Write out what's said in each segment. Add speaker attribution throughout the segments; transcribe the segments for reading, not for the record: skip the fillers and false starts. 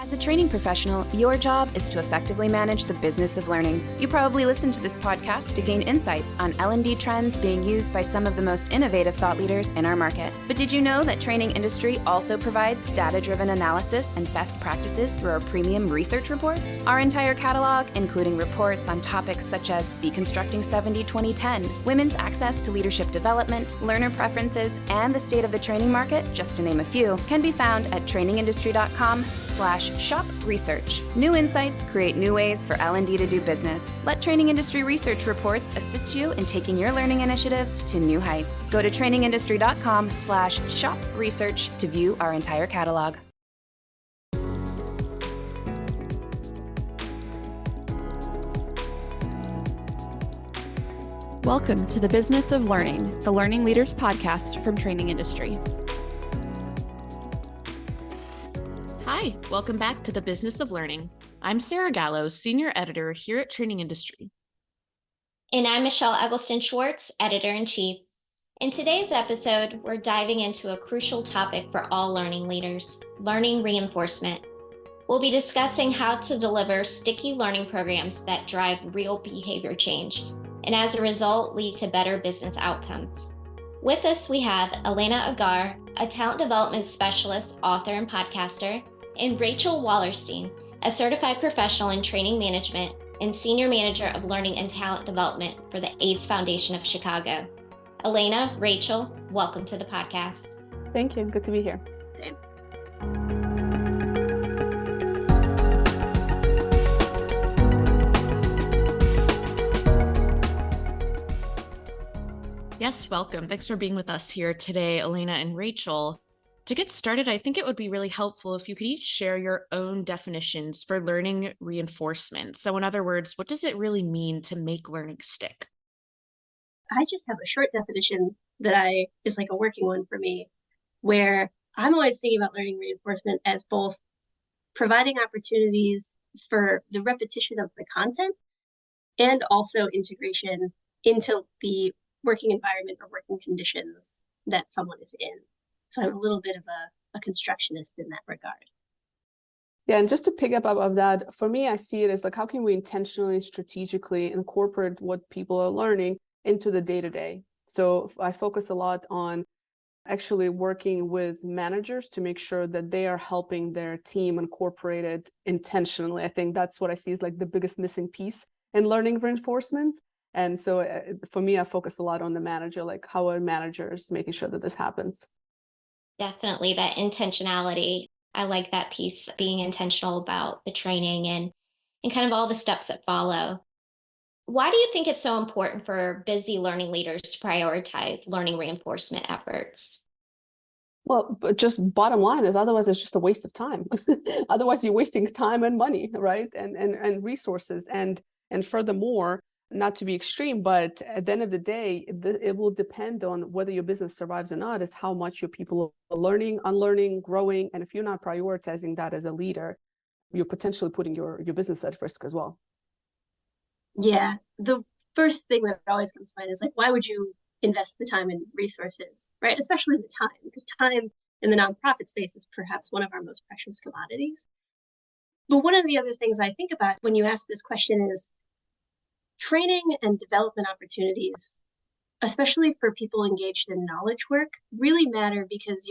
Speaker 1: As a training professional, your job is to effectively manage the business of learning. You probably listen to this podcast to gain insights on L&D trends being used by some of the most innovative thought leaders in our market. But did you know that training industry also provides data-driven analysis and best practices through our premium research reports? Our entire catalog, including reports on topics such as deconstructing 70-20-10, women's access to leadership development, learner preferences, and the state of the training market, just to name a few, can be found at trainingindustry.com/shop research. New insights create new ways for L&D to do business. Let Training Industry Research Reports assist you in taking your learning initiatives to new heights. Go to trainingindustry.com/shop research to view our entire catalog.
Speaker 2: Welcome to the Business of Learning, the Learning Leaders podcast from Training Industry.
Speaker 3: Hi, welcome back to the Business of Learning. I'm Sarah Gallo, Senior Editor here at Training Industry.
Speaker 4: And I'm Michelle Eggleston-Schwartz, Editor-in-Chief. In today's episode, we're diving into a crucial topic for all learning leaders, learning reinforcement. We'll be discussing how to deliver sticky learning programs that drive real behavior change, and as a result, lead to better business outcomes. With us, we have Elena Agar, a talent development specialist, author, and podcaster, and Rachel Walerstein, a certified professional in training management and senior manager of learning and talent development for the AIDS Foundation of Chicago. Elena, Rachel, welcome to the podcast.
Speaker 5: Thank you. Good to be here.
Speaker 4: Same.
Speaker 3: Yes, welcome. Thanks for being with us here today, Elena and Rachel. To get started, I think it would be really helpful if you could each share your own definitions for learning reinforcement. So in other words, what does it really mean to make learning stick?
Speaker 6: I just have a short definition that is like a working one for me, where I'm always thinking about learning reinforcement as both providing opportunities for the repetition of the content and also integration into the working environment or working conditions that someone is in. So I'm a little bit of a constructionist in that regard.
Speaker 5: Yeah, and just to pick up of that, for me, I see it as like, how can we intentionally, strategically incorporate what people are learning into the day-to-day? So I focus a lot on actually working with managers to make sure that they are helping their team incorporate it intentionally. I think that's what I see is like the biggest missing piece in learning reinforcement. And so for me, I focus a lot on the manager, like how are managers making sure that this happens?
Speaker 4: Definitely that intentionality. I like that piece, being intentional about the training and kind of all the steps that follow. Why do you think it's so important for busy learning leaders to prioritize learning reinforcement efforts?
Speaker 5: Well, but just bottom line is otherwise it's just a waste of time. Otherwise you're wasting time and money, right? And resources. And furthermore, not to be extreme, but at the end of the day, it will depend on whether your business survives or not, is how much your people are learning, unlearning, growing. And if you're not prioritizing that as a leader, you're potentially putting your business at risk as well.
Speaker 6: Yeah, the first thing that always comes to mind is like, why would you invest the time and resources, right? Especially the time, because time in the nonprofit space is perhaps one of our most precious commodities. But one of the other things I think about when you ask this question is, training and development opportunities, especially for people engaged in knowledge work, really matter because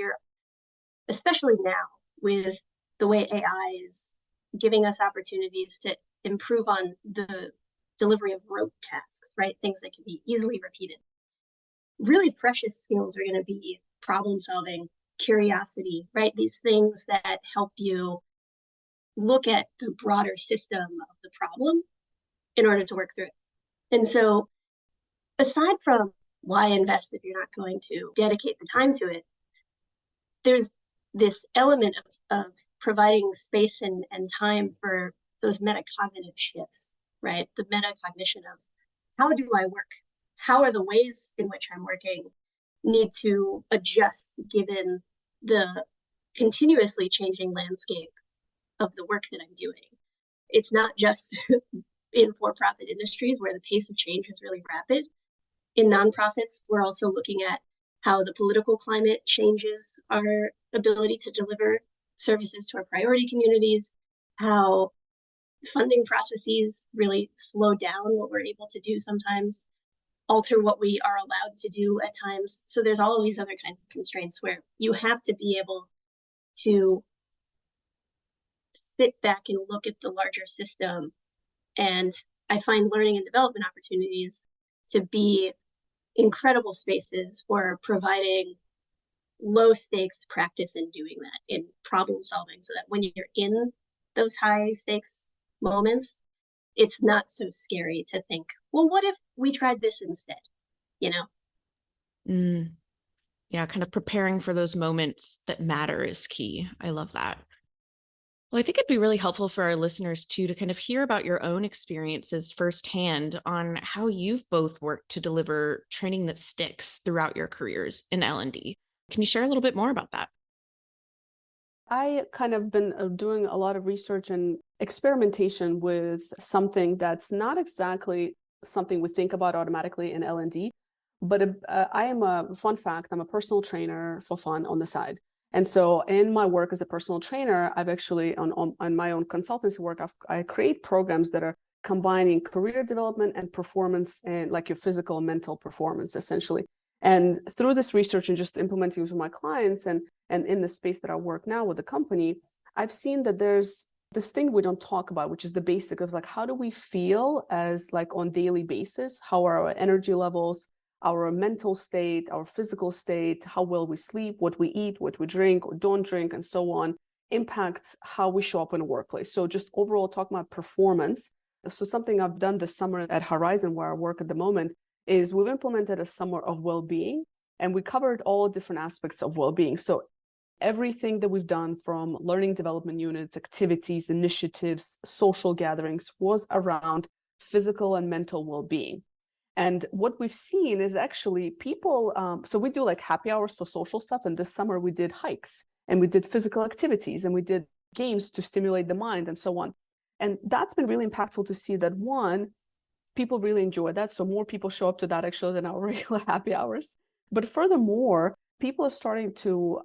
Speaker 6: especially now with the way AI is giving us opportunities to improve on the delivery of rote tasks, right? Things that can be easily repeated. Really precious skills are going to be problem solving, curiosity, right? These things that help you look at the broader system of the problem in order to work through it. And so aside from why invest if you're not going to dedicate the time to it, there's this element of providing space and time for those metacognitive shifts, right? The metacognition of how do I work? How are the ways in which I'm working need to adjust given the continuously changing landscape of the work that I'm doing? It's not just in for-profit industries where the pace of change is really rapid. In nonprofits, we're also looking at how the political climate changes our ability to deliver services to our priority communities. how funding processes really slow down what we're able to do sometimes, alter what we are allowed to do at times. So there's all of these other kinds of constraints where you have to be able to sit back and look at the larger system. And I find learning and development opportunities to be incredible spaces for providing low stakes practice in doing that, in problem solving, so that when you're in those high stakes moments, it's not so scary to think, well, what if we tried this instead? You know?
Speaker 3: Yeah, kind of preparing for those moments that matter is key. I love that. Well, I think it'd be really helpful for our listeners too to kind of hear about your own experiences firsthand on how you've both worked to deliver training that sticks throughout your careers in L&D. Can you share a little bit more about that?
Speaker 5: I kind of been doing a lot of research and experimentation with something that's not exactly something we think about automatically in L&D, but I am fun fact, I'm a personal trainer for fun on the side. And so in my work as a personal trainer, I've actually, on my own consultancy work, I create programs that are combining career development and performance, and like your physical and mental performance, essentially. And through this research and just implementing with my clients and in the space that I work now with the company, I've seen that there's this thing we don't talk about, which is the basic of like, how do we feel as like on daily basis? How are our energy levels, our mental state, our physical state, how well we sleep, what we eat, what we drink or don't drink, and so on, impacts how we show up in a workplace. So just overall talking about performance. So something I've done this summer at Horizon, where I work at the moment, is we've implemented a summer of well-being, and we covered all different aspects of well-being. So everything that we've done, from learning development units, activities, initiatives, social gatherings, was around physical and mental well-being. And what we've seen is actually people, so we do like happy hours for social stuff. And this summer we did hikes and we did physical activities and we did games to stimulate the mind and so on. And that's been really impactful to see that, one, people really enjoy that. So more people show up to that actually than our regular happy hours. But furthermore, people are starting to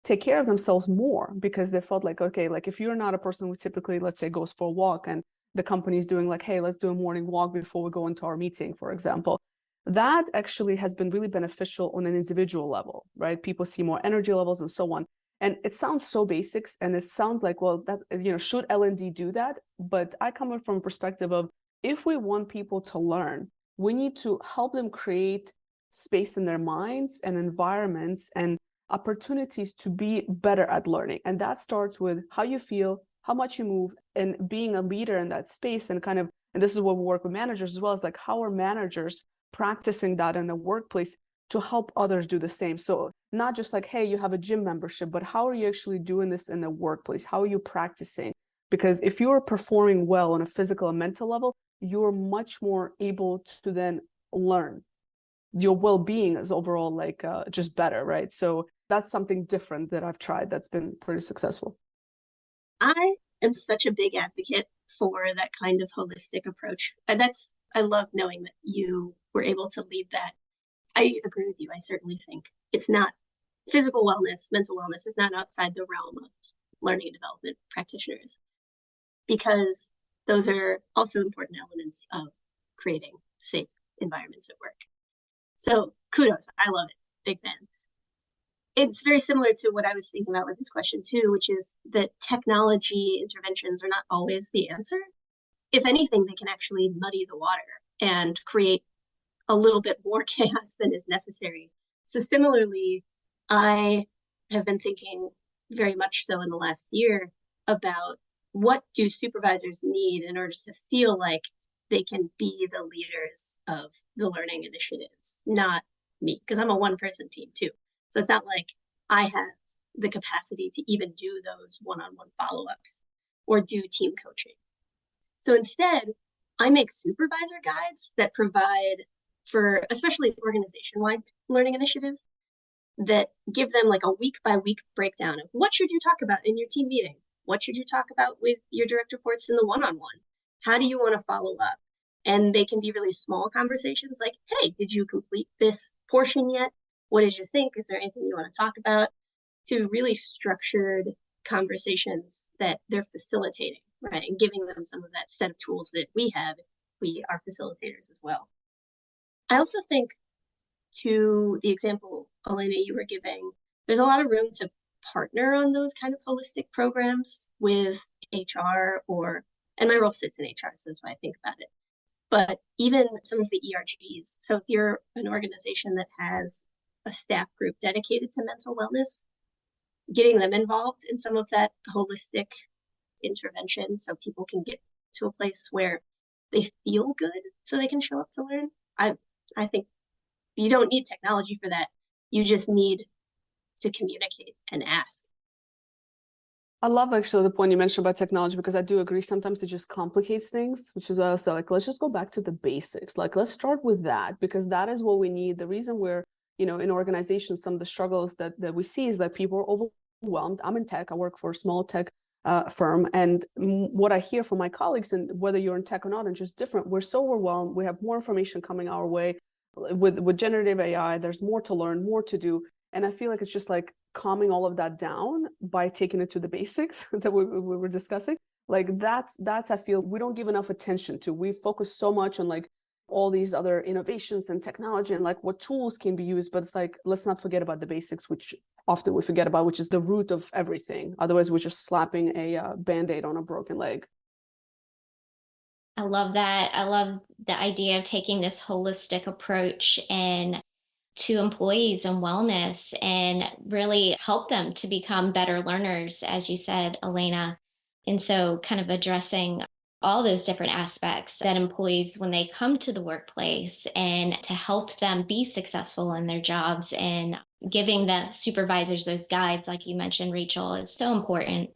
Speaker 5: take care of themselves more because they felt like, okay, like if you're not a person who typically, let's say, goes for a walk, and the company is doing like, hey, let's do a morning walk before we go into our meeting, for example, that actually has been really beneficial on an individual level, right? People see more energy levels and so on. And it sounds so basic, and it sounds like, well, that, should L&D do that? But I come from a perspective of, if we want people to learn, we need to help them create space in their minds and environments and opportunities to be better at learning. And that starts with how you feel, how much you move, and being a leader in that space. And kind of, and this is what we work with managers as well, as like, how are managers practicing that in the workplace to help others do the same? So not just like, hey, you have a gym membership, but how are you actually doing this in the workplace? How are you practicing? Because if you're performing well on a physical and mental level, you're much more able to then learn. Your well-being is overall like just better, right? So that's something different that I've tried that's been pretty successful.
Speaker 6: I am such a big advocate for that kind of holistic approach. And I love knowing that you were able to lead that. I agree with you. I certainly think it's not, physical wellness, mental wellness is not outside the realm of learning and development practitioners, because those are also important elements of creating safe environments at work. So kudos, I love it, big fan. It's very similar to what I was thinking about with this question too, which is that technology interventions are not always the answer. If anything, they can actually muddy the water and create a little bit more chaos than is necessary. So similarly, I have been thinking very much so in the last year about, what do supervisors need in order to feel like they can be the leaders of the learning initiatives, not me, because I'm a one-person team too. So it's not like I have the capacity to even do those one-on-one follow-ups or do team coaching. So instead, I make supervisor guides that provide for, especially organization-wide learning initiatives, that give them like a week-by-week breakdown of, what should you talk about in your team meeting? What should you talk about with your direct reports in the one-on-one? How do you want to follow up? And they can be really small conversations like, hey, did you complete this portion yet? What did you think? Is there anything you want to talk about? To really structured conversations that they're facilitating right? And giving them some of that set of tools that we have, we are facilitators as well. I also think, to the example, Elena, you were giving, there's a lot of room to partner on those kind of holistic programs with HR and my role sits in HR, so that's why I think about it. But even some of the ERGs. So if you're an organization that has a staff group dedicated to mental wellness, getting them involved in some of that holistic intervention so people can get to a place where they feel good so they can show up to learn. I think you don't need technology for that. You just need to communicate and ask.
Speaker 5: I love actually the point you mentioned about technology, because I do agree sometimes it just complicates things, which is why I was like, let's just go back to the basics. Like, let's start with that, because that is what we need. The reason we're, in organizations, some of the struggles that we see is that people are overwhelmed. I'm in tech. I work for a small tech firm. And what I hear from my colleagues, and whether you're in tech or not, and just different, we're so overwhelmed. We have more information coming our way. With generative AI, there's more to learn, more to do. And I feel like it's just like calming all of that down by taking it to the basics that we were discussing. Like that's I feel we don't give enough attention to. We focus so much on like all these other innovations and technology and like what tools can be used, but it's like, let's not forget about the basics, which often we forget about, which is the root of everything. Otherwise, we're just slapping a Band-Aid on a broken leg.
Speaker 4: I love that. I love the idea of taking this holistic approach and to employees and wellness and really help them to become better learners, as you said, Elena. And so kind of addressing all those different aspects that employees, when they come to the workplace, and to help them be successful in their jobs, and giving the supervisors those guides, like you mentioned, Rachel, is so important.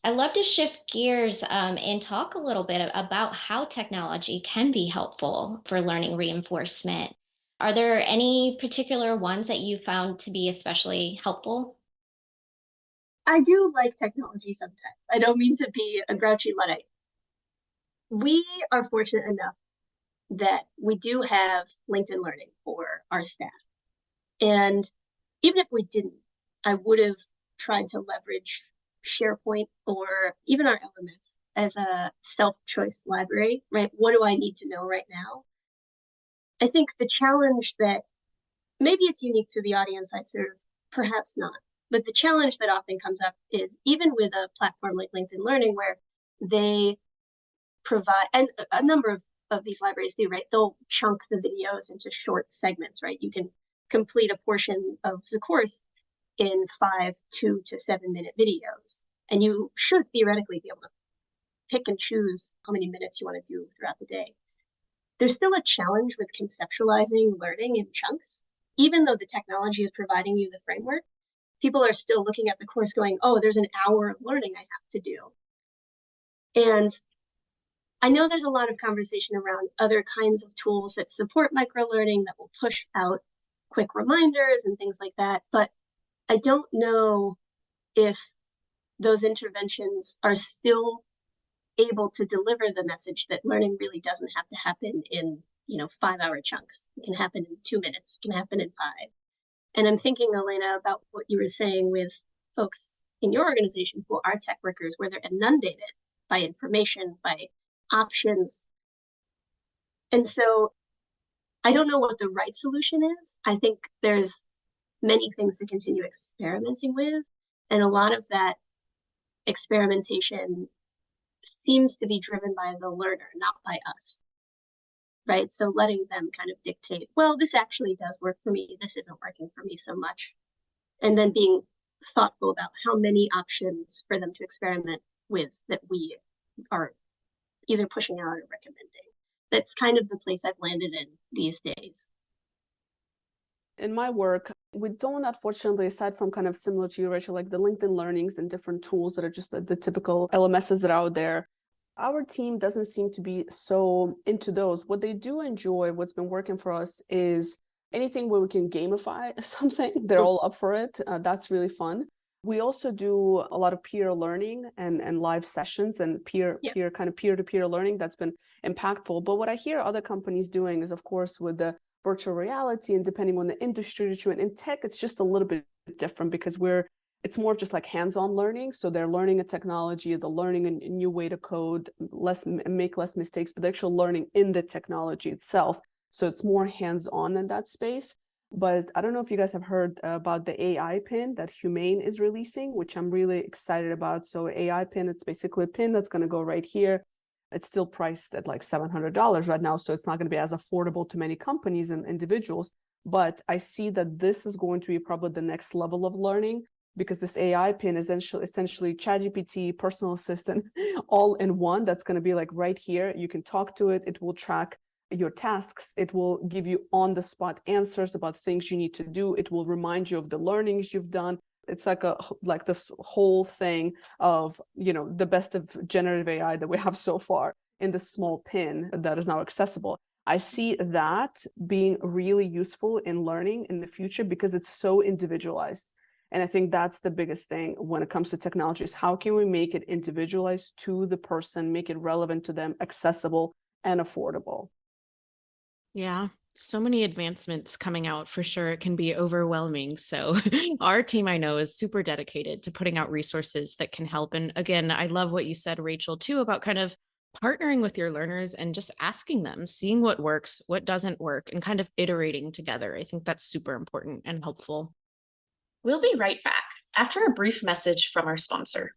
Speaker 4: I'd love to shift gears and talk a little bit about how technology can be helpful for learning reinforcement. Are there any particular ones that you found to be especially helpful?
Speaker 6: I do like technology sometimes. I don't mean to be a grouchy Luddite. We are fortunate enough that we do have LinkedIn Learning for our staff. And even if we didn't, I would have tried to leverage SharePoint or even our LMS as a self-choice library, right? What do I need to know right now? I think the challenge that maybe it's unique to the audience I serve, perhaps not, but the challenge that often comes up is even with a platform like LinkedIn Learning, where they provide, and a number of these libraries do, right? They'll chunk the videos into short segments, right? You can complete a portion of the course in 2 to 7 minute videos. And you should theoretically be able to pick and choose how many minutes you want to do throughout the day. There's still a challenge with conceptualizing learning in chunks. Even though the technology is providing you the framework, people are still looking at the course going, oh, there's an hour of learning I have to do. And I know there's a lot of conversation around other kinds of tools that support microlearning that will push out quick reminders and things like that. But I don't know if those interventions are still able to deliver the message that learning really doesn't have to happen in 5-hour chunks. It can happen in 2 minutes. It can happen in 5. And I'm thinking, Elena, about what you were saying with folks in your organization who are tech workers, where they're inundated by information, by options. And so I don't know what the right solution is. I think there's many things to continue experimenting with. And a lot of that experimentation seems to be driven by the learner, not by us, right? So letting them kind of dictate, well, this actually does work for me. This isn't working for me so much. And then being thoughtful about how many options for them to experiment with that we are either pushing out or recommending. That's kind of the place I've landed in these days.
Speaker 5: In my work, we don't, unfortunately, aside from kind of similar to you, Rachel, like the LinkedIn Learnings and different tools that are just the typical LMSs that are out there, our team doesn't seem to be so into those. What they do enjoy, what's been working for us, is anything where we can gamify something. They're all up for it. That's really fun. We also do a lot of peer learning and live sessions and peer-to-peer learning that's been impactful. But what I hear other companies doing is, of course, with the virtual reality, and depending on the industry that you're in tech, it's just a little bit different, because we're it's more of just like hands-on learning. So they're learning a technology, they're learning a new way to code, make less mistakes, but they're actually learning in the technology itself. So it's more hands-on in that space. But I don't know if you guys have heard about the AI pin that Humane is releasing, which I'm really excited about. So AI pin, it's basically a pin that's going to go right here. It's still priced at like $700 right now, so it's not going to be as affordable to many companies and individuals. But I see that this is going to be probably the next level of learning, because this AI pin is essentially ChatGPT, personal assistant, all in one. That's going to be like right here. You can talk to it. It will track your tasks. It will give you on-the-spot answers about things you need to do. It will remind you of the learnings you've done. It's like this whole thing of, the best of generative AI that we have so far in this small pin that is now accessible. I see that being really useful in learning in the future because it's so individualized. And I think that's the biggest thing when it comes to technology, is how can we make it individualized to the person, make it relevant to them, accessible and affordable.
Speaker 3: Yeah, so many advancements coming out for sure. It can be overwhelming. So our team, I know, is super dedicated to putting out resources that can help. And again, I love what you said, Rachel, too, about kind of partnering with your learners and just asking them, seeing what works, what doesn't work, and kind of iterating together. I think that's super important and helpful. We'll be right back after a brief message from our sponsor.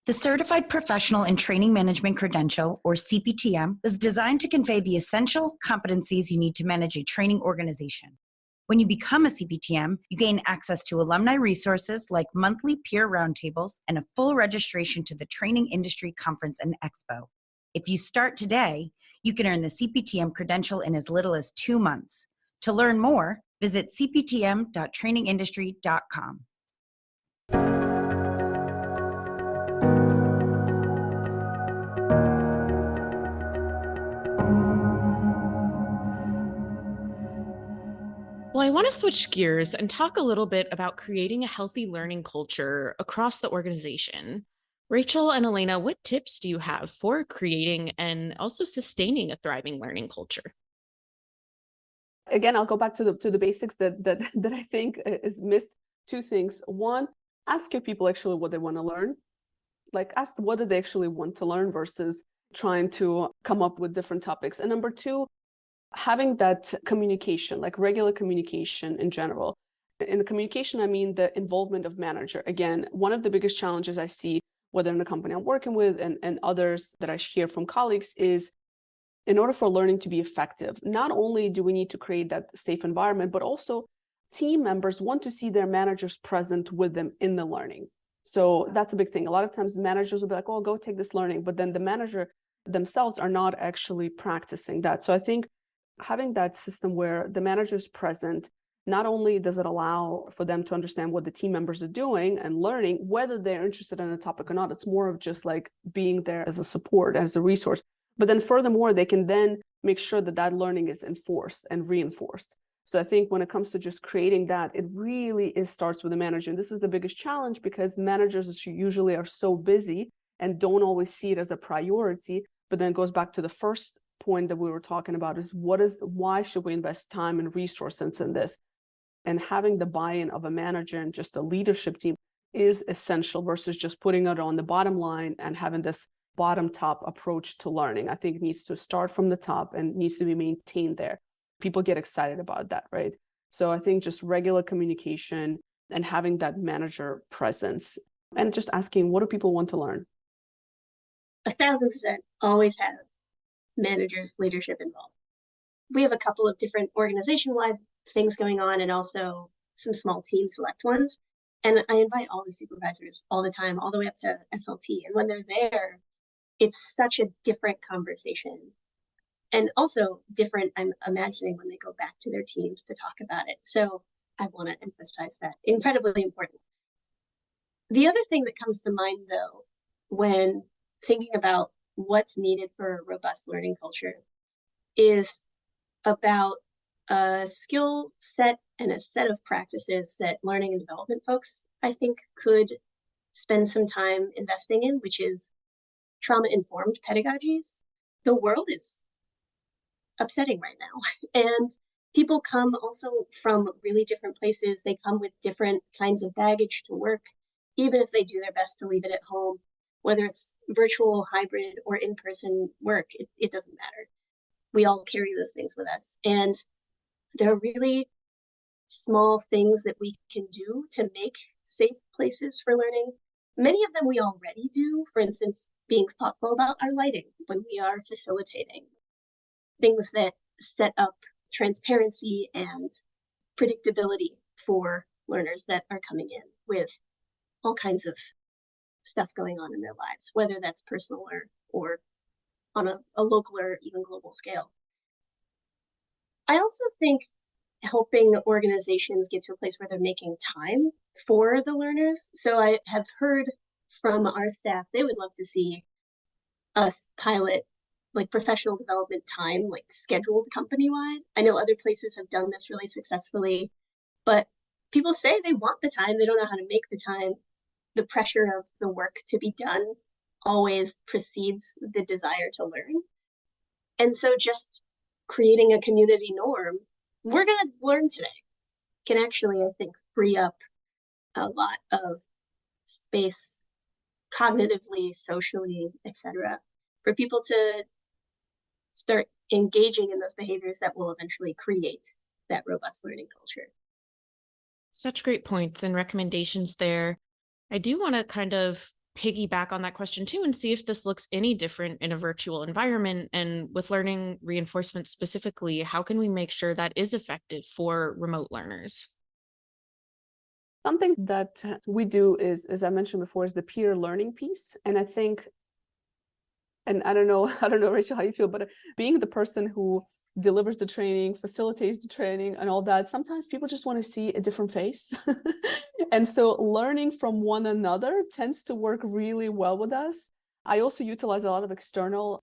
Speaker 7: The Certified Professional in Training Management Credential, or CPTM, is designed to convey the essential competencies you need to manage a training organization. When you become a CPTM, you gain access to alumni resources like monthly peer roundtables and a full registration to the Training Industry Conference and Expo. If you start today, you can earn the CPTM credential in as little as 2 months. To learn more, visit cptm.trainingindustry.com.
Speaker 3: Well, I want to switch gears and talk a little bit about creating a healthy learning culture across the organization. Rachel and Elena, what tips do you have for creating and also sustaining a thriving learning culture?
Speaker 5: Again, I'll go back to the basics that I think is missed. 2 things. 1, ask your people actually what they want to learn. Like, ask what do they actually want to learn versus trying to come up with different topics. And number 2, having that communication, like regular communication in general. In the communication, I mean the involvement of manager. Again, one of the biggest challenges I see, whether in the company I'm working with and others that I hear from colleagues, is in order for learning to be effective, not only do we need to create that safe environment, but also team members want to see their managers present with them in the learning. So that's a big thing. A lot of times managers will be like, oh, go take this learning, but then the manager themselves are not actually practicing that. So I think having that system where the manager is present, not only does it allow for them to understand what the team members are doing and learning, whether they're interested in the topic or not, it's more of just like being there as a support, as a resource. But then furthermore, they can then make sure that that learning is enforced and reinforced. So I think when it comes to just creating that, it really starts with the manager. And this is the biggest challenge because managers usually are so busy and don't always see it as a priority. But then it goes back to the first point that we were talking about, is why should we invest time and resources in this? And having the buy-in of a manager and just a leadership team is essential versus just putting it on the bottom line and having this bottom-top approach to learning. I think it needs to start from the top and needs to be maintained there. People get excited about that, right? So I think just regular communication and having that manager presence and just asking, what do people want to learn?
Speaker 6: 1,000% always have managers, leadership involved. We have a couple of different organization-wide things going on and also some small team select ones. And I invite all the supervisors all the time, all the way up to SLT. And when they're there, it's such a different conversation. And also different, I'm imagining, when they go back to their teams to talk about it. So I want to emphasize that. Incredibly important. The other thing that comes to mind, though, when thinking about what's needed for a robust learning culture is about a skill set and a set of practices that learning and development folks, I think, could spend some time investing in, which is trauma-informed pedagogies. The world is upsetting right now. And People come also from really different places. They come with different kinds of baggage to work, even if they do their best to leave it at home, whether it's virtual, hybrid, or in-person work, it doesn't matter. We all carry those things with us. And there are really small things that we can do to make safe places for learning. Many of them we already do, for instance, being thoughtful about our lighting when we are facilitating, things that set up transparency and predictability for learners that are coming in with all kinds of stuff going on in their lives, whether that's personal or on a local or even global scale. I also think helping organizations get to a place where they're making time for the learners. So I have heard from our staff, they would love to see us pilot like professional development time, like scheduled company-wide. I know other places have done this really successfully, but people say they want the time, they don't know how to make the time. The pressure of the work to be done always precedes the desire to learn. And so just creating a community norm, we're going to learn today, can actually, I think, free up a lot of space cognitively, socially, etc., for people to start engaging in those behaviors that will eventually create that robust learning culture.
Speaker 3: Such great points and recommendations there. I do want to kind of piggyback on that question too and see if this looks any different in a virtual environment. And with learning reinforcement specifically, how can we make sure that is effective for remote learners?
Speaker 5: Something that we do is, as I mentioned before, is the peer learning piece. And I think, and I don't know, Rachel, how you feel, but being the person who delivers the training, facilitates the training and all that, sometimes people just want to see a different face. And so learning from one another tends to work really well with us. I also utilize a lot of external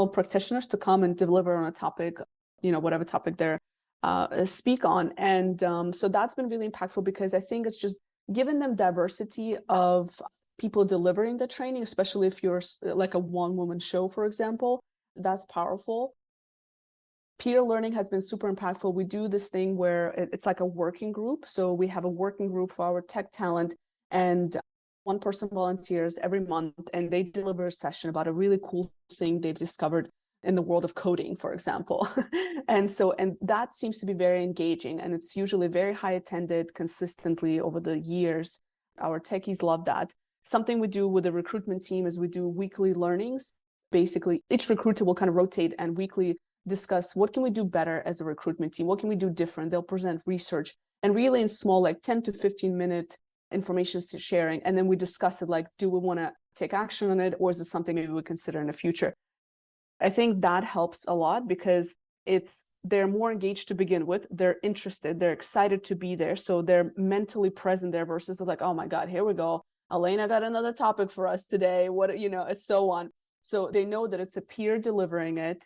Speaker 5: practitioners to come and deliver on a topic, whatever topic they're speak on. And so that's been really impactful because I think it's just given them diversity of people delivering the training, especially if you're like a one-woman show, for example, that's powerful. Peer learning has been super impactful. We do this thing where it's like a working group. So we have a working group for our tech talent, and one person volunteers every month and they deliver a session about a really cool thing they've discovered in the world of coding, for example. And that seems to be very engaging, and it's usually very high attended consistently over the years. Our techies love that. Something we do with the recruitment team is we do weekly learnings. Basically, each recruiter will kind of rotate and weekly discuss what can we do better as a recruitment team, what can we do different. They'll present research and really in small, like 10 to 15 minute information sharing, and then we discuss it, like, do we want to take action on it, or is it something maybe we consider in the future? I think that helps a lot because they're more engaged to begin with, they're interested, they're excited to be there, so they're mentally present there versus like, oh my god, here we go, Elena got another topic for us today, it's so on. So they know that it's a peer delivering it,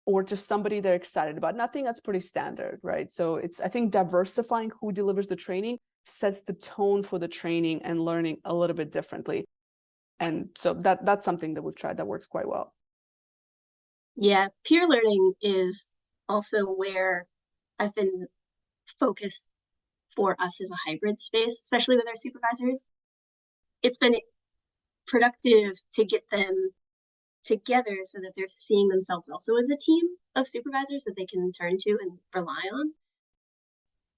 Speaker 5: or just somebody they're excited about. Nothing that's pretty standard, right? So I think diversifying who delivers the training sets the tone for the training and learning a little bit differently. And so that's something that we've tried that works quite well.
Speaker 6: Yeah, peer learning is also where I've been focused for us as a hybrid space, especially with our supervisors. It's been productive to get them together so that they're seeing themselves also as a team of supervisors that they can turn to and rely on.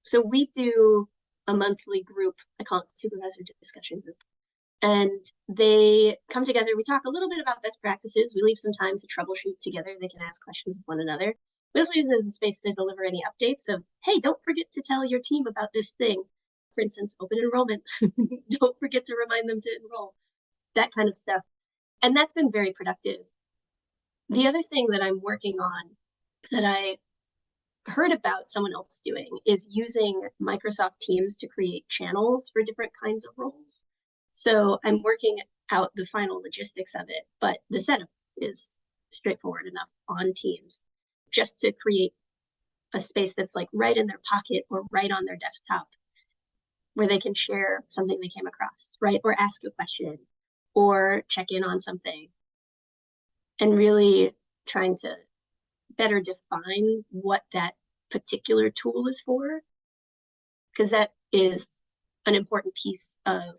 Speaker 6: So we do a monthly group, I call it supervisor discussion group, and they come together. We talk a little bit about best practices. We leave some time to troubleshoot together. They can ask questions of one another. We also use it as a space to deliver any updates of, hey, don't forget to tell your team about this thing. For instance, open enrollment. Don't forget to remind them to enroll. That kind of stuff. And that's been very productive. The other thing that I'm working on that I heard about someone else doing is using Microsoft Teams to create channels for different kinds of roles. So I'm working out the final logistics of it, but the setup is straightforward enough on Teams just to create a space that's like right in their pocket or right on their desktop where they can share something they came across, right? Or ask a question or check in on something, and really trying to better define what that particular tool is for, because that is an important piece of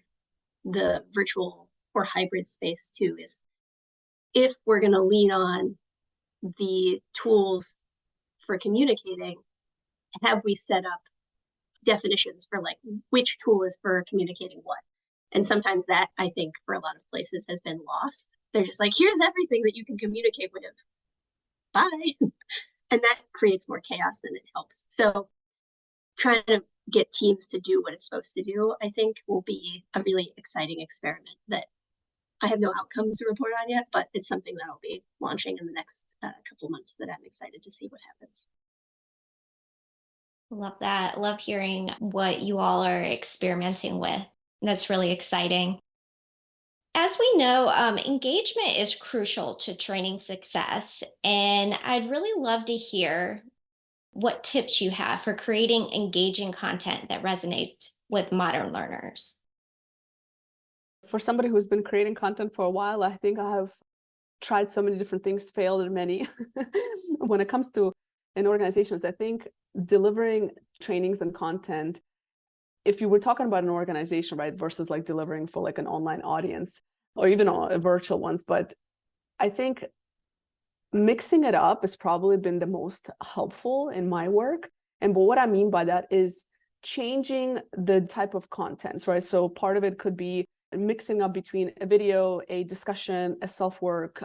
Speaker 6: the virtual or hybrid space too, is if we're going to lean on the tools for communicating, have we set up definitions for like which tool is for communicating what? And sometimes that, I think, for a lot of places has been lost. They're just like, here's everything that you can communicate with. Bye. And that creates more chaos than it helps. So trying to get teams to do what it's supposed to do, I think, will be a really exciting experiment that I have no outcomes to report on yet, but it's something that I'll be launching in the next couple months that I'm excited to see what happens.
Speaker 4: Love that. Love hearing what you all are experimenting with. That's really exciting. As we know, engagement is crucial to training success, and I'd really love to hear what tips you have for creating engaging content that resonates with modern learners.
Speaker 5: For somebody who's been creating content for a while, I think I have tried so many different things, failed at many. When it comes to in organizations, I think delivering trainings and content, if you were talking about an organization, right, versus like delivering for like an online audience or even virtual ones, but I think mixing it up has probably been the most helpful in my work. And but what I mean by that is changing the type of content, right? So part of it could be mixing up between a video, a discussion, a self-work,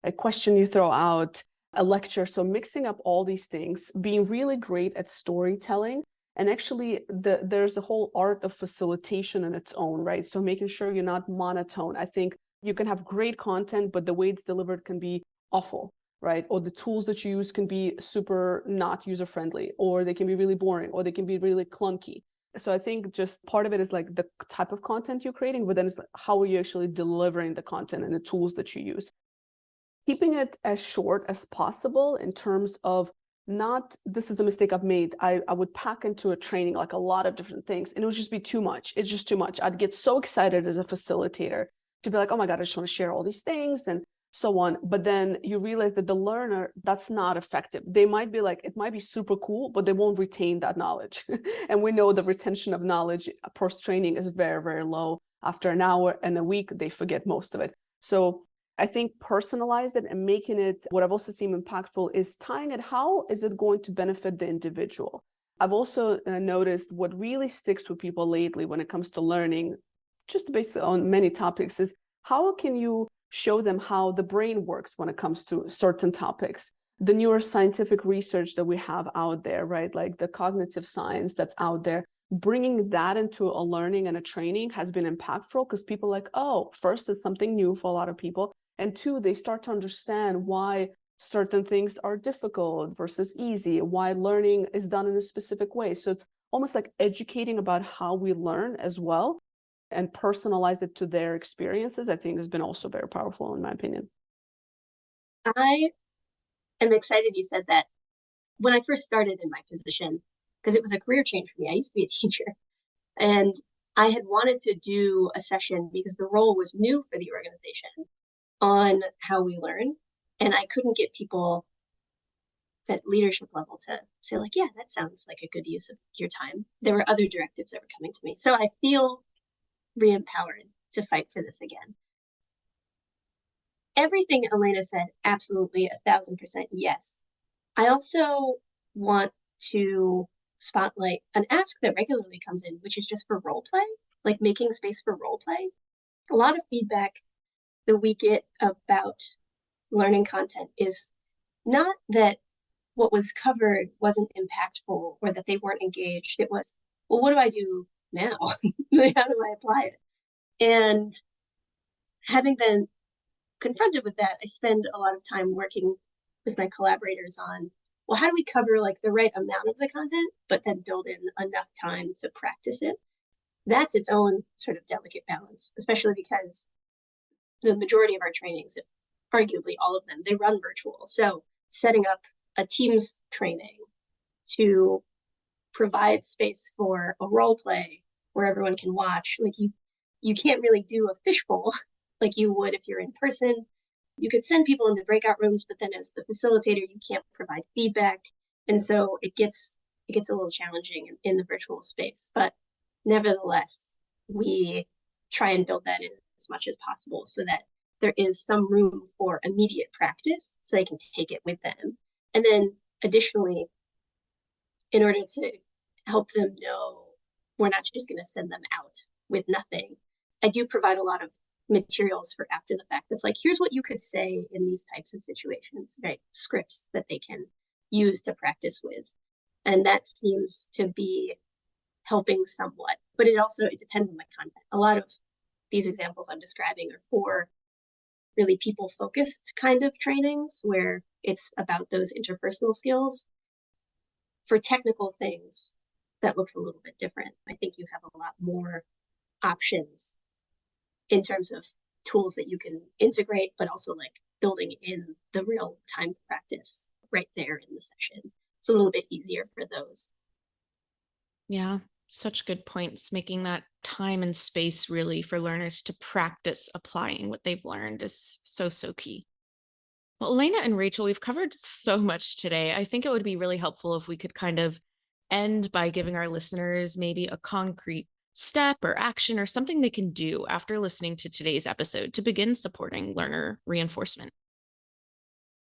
Speaker 5: a question you throw out, a lecture. So mixing up all these things, being really great at storytelling. And actually, there's the whole art of facilitation in its own, right? So making sure you're not monotone. I think you can have great content, but the way it's delivered can be awful, right? Or the tools that you use can be super not user-friendly, or they can be really boring, or they can be really clunky. So I think just part of it is like the type of content you're creating, but then it's like, how are you actually delivering the content and the tools that you use? Keeping it as short as possible in terms of not, this is the mistake I've made. I would pack into a training like a lot of different things, and it would just be too much. It's just too much. I'd get so excited as a facilitator to be like, oh my God, I just want to share all these things and so on. But then you realize that the learner, that's not effective. They might be like, it might be super cool, but they won't retain that knowledge. And we know the retention of knowledge post-training is very, very low. After an hour and a week, they forget most of it. So I think personalize it and making it, what I've also seen impactful is tying it, how is it going to benefit the individual? I've also noticed what really sticks with people lately when it comes to learning, just based on many topics, is how can you show them how the brain works when it comes to certain topics? The neuroscientific research that we have out there, right? Like the cognitive science that's out there, bringing that into a learning and a training has been impactful because people are like, oh, first, it's something new for a lot of people. And two, they start to understand why certain things are difficult versus easy, why learning is done in a specific way. So it's almost like educating about how we learn as well and personalize it to their experiences, I think has been also very powerful in my opinion.
Speaker 6: I am excited you said that. When I first started in my position, because it was a career change for me, I used to be a teacher, and I had wanted to do a session because the role was new for the organization on how we learn. And I couldn't get people at leadership level to say like, yeah, that sounds like a good use of your time. There were other directives that were coming to me. So I feel re-empowered to fight for this again. Everything Elena said, absolutely 1,000% yes. I also want to spotlight an ask that regularly comes in, which is just for role play, like making space for role play. A lot of feedback that we get about learning content is not that what was covered wasn't impactful or that they weren't engaged. It was, well, what do I do now? How do I apply it? And having been confronted with that, I spend a lot of time working with my collaborators on, well, how do we cover like the right amount of the content, but then build in enough time to practice it? That's its own sort of delicate balance, especially because the majority of our trainings, arguably all of them, they run virtual. So setting up a Teams training to provide space for a role play where everyone can watch, like you can't really do a fishbowl like you would if you're in person. You could send people into breakout rooms, but then as the facilitator, you can't provide feedback. And so it gets a little challenging in the virtual space, but nevertheless, we try and build that in as much as possible so that there is some room for immediate practice so they can take it with them. And then additionally, in order to help them know we're not just going to send them out with nothing, I do provide a lot of materials for after the fact. That's like, here's what you could say in these types of situations, right? Scripts that they can use to practice with. And that seems to be helping somewhat, but it depends on the content. A lot of these examples I'm describing are for really people-focused kind of trainings where it's about those interpersonal skills. For technical things, that looks a little bit different. I think you have a lot more options in terms of tools that you can integrate, but also like building in the real time practice right there in the session. It's a little bit easier for those.
Speaker 3: Yeah, such good points. Making that time and space really for learners to practice applying what they've learned is so, so key. Well, Elena and Rachel, we've covered so much today. I think it would be really helpful if we could kind of end by giving our listeners maybe a concrete step or action or something they can do after listening to today's episode to begin supporting learner reinforcement.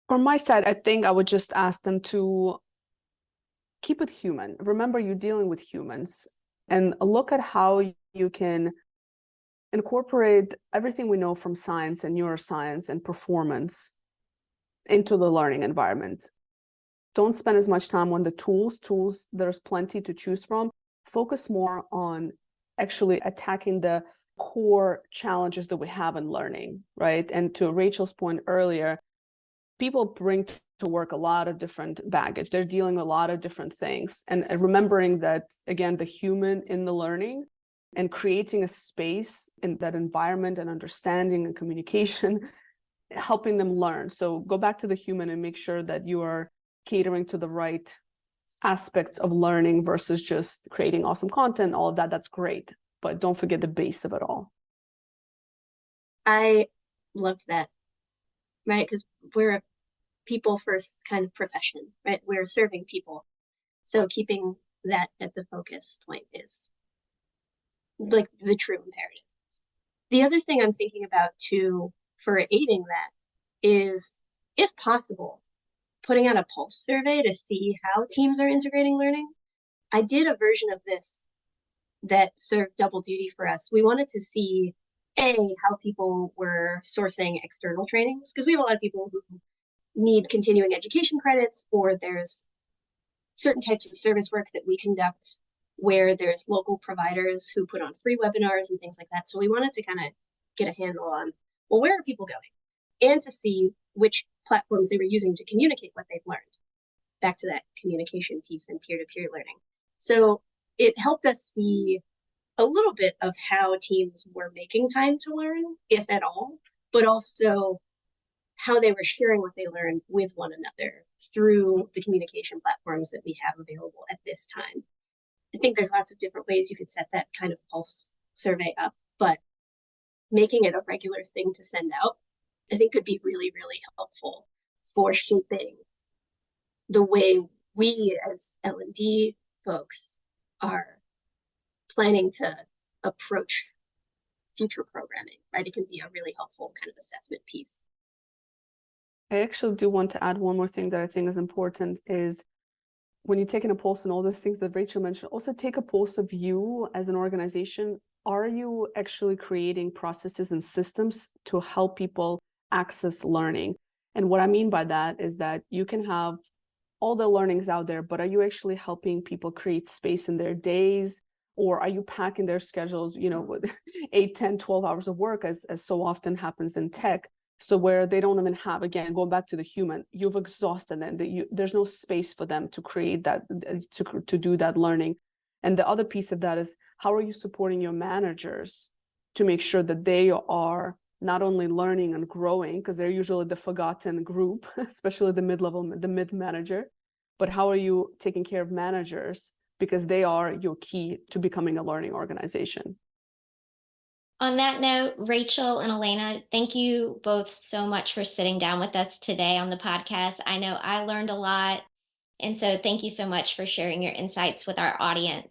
Speaker 5: From my side, I think I would just ask them to keep it human. Remember, you're dealing with humans, and look at how you can incorporate everything we know from science and neuroscience and performance into the learning environment. Don't spend as much time on the tools. There's plenty to choose from. Focus more on actually attacking the core challenges that we have in learning, right? And to Rachel's point earlier, people bring to work a lot of different baggage. They're dealing with a lot of different things. And remembering that, again, the human in the learning and creating a space in that environment and understanding and communication, helping them learn. So go back to the human and make sure that you are catering to the right aspects of learning versus just creating awesome content. All of that, that's great. But don't forget the base of it all.
Speaker 6: I love that, right? Because we're a people first kind of profession, right? We're serving people. So keeping that at the focus point is like the true imperative. The other thing I'm thinking about too for aiding that is, if possible, putting out a pulse survey to see how teams are integrating learning. I did a version of this that served double duty for us. We wanted to see, how people were sourcing external trainings, because we have a lot of people who need continuing education credits, or there's certain types of service work that we conduct where there's local providers who put on free webinars and things like that. So we wanted to kind of get a handle on, well, where are people going? And to see which platforms they were using to communicate what they've learned. Back to that communication piece and peer-to-peer learning. So it helped us see a little bit of how teams were making time to learn, if at all, but also how they were sharing what they learned with one another through the communication platforms that we have available at this time. I think there's lots of different ways you could set that kind of pulse survey up, but making it a regular thing to send out, I think could be really, really helpful for shaping the way we as L&D folks are planning to approach future programming, right? It can be a really helpful kind of assessment piece.
Speaker 5: I actually do want to add one more thing that I think is important is when you're taking a pulse and all those things that Rachel mentioned, also take a pulse of you as an organization. Are you actually creating processes and systems to help people access learning? And what I mean by that is that you can have all the learnings out there, but are you actually helping people create space in their days? Or are you packing their schedules, with 8, 10, 12 hours of work, as so often happens in tech? So where they don't even have, again, going back to the human, you've exhausted them. There's no space for them to create that, to do that learning. And the other piece of that is, how are you supporting your managers to make sure that they are not only learning and growing, because they're usually the forgotten group, especially the mid-level, the mid-manager, but how are you taking care of managers, because they are your key to becoming a learning organization.
Speaker 4: On that note, Rachel and Elena, thank you both so much for sitting down with us today on the podcast. I know I learned a lot, And so thank you so much for sharing your insights with our audience.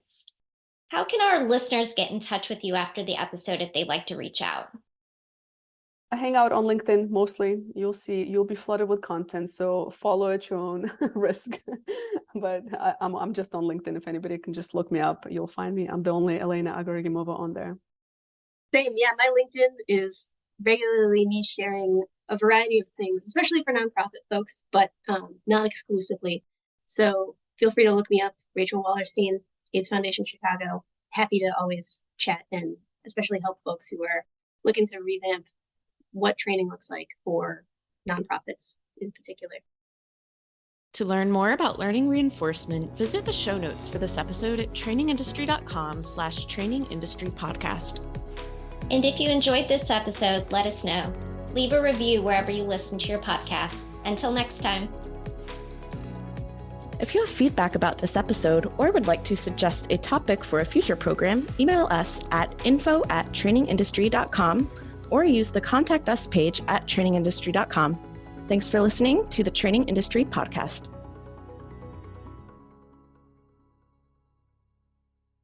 Speaker 4: How can our listeners get in touch with you after the episode if they'd like to reach out?
Speaker 5: I hang out on LinkedIn mostly. You'll be flooded with content, so follow at your own risk. But I'm just on LinkedIn. If anybody can just look me up, you'll find me. I'm the only Elena Agaragimova on there.
Speaker 6: Same, yeah. My LinkedIn is regularly me sharing a variety of things, especially for nonprofit folks, but not exclusively. So feel free to look me up, Rachel Walerstein, AIDS Foundation Chicago. Happy to always chat and especially help folks who are looking to revamp what training looks like for nonprofits in particular.
Speaker 3: To learn more about learning reinforcement, visit the show notes for this episode at trainingindustry.com/trainingindustrypodcast.
Speaker 4: And if you enjoyed this episode, let us know. Leave a review wherever you listen to your podcast. Until next time.
Speaker 3: If you have feedback about this episode or would like to suggest a topic for a future program, email us at info@trainingindustry.com or use the Contact Us page at trainingindustry.com. Thanks for listening to the Training Industry Podcast.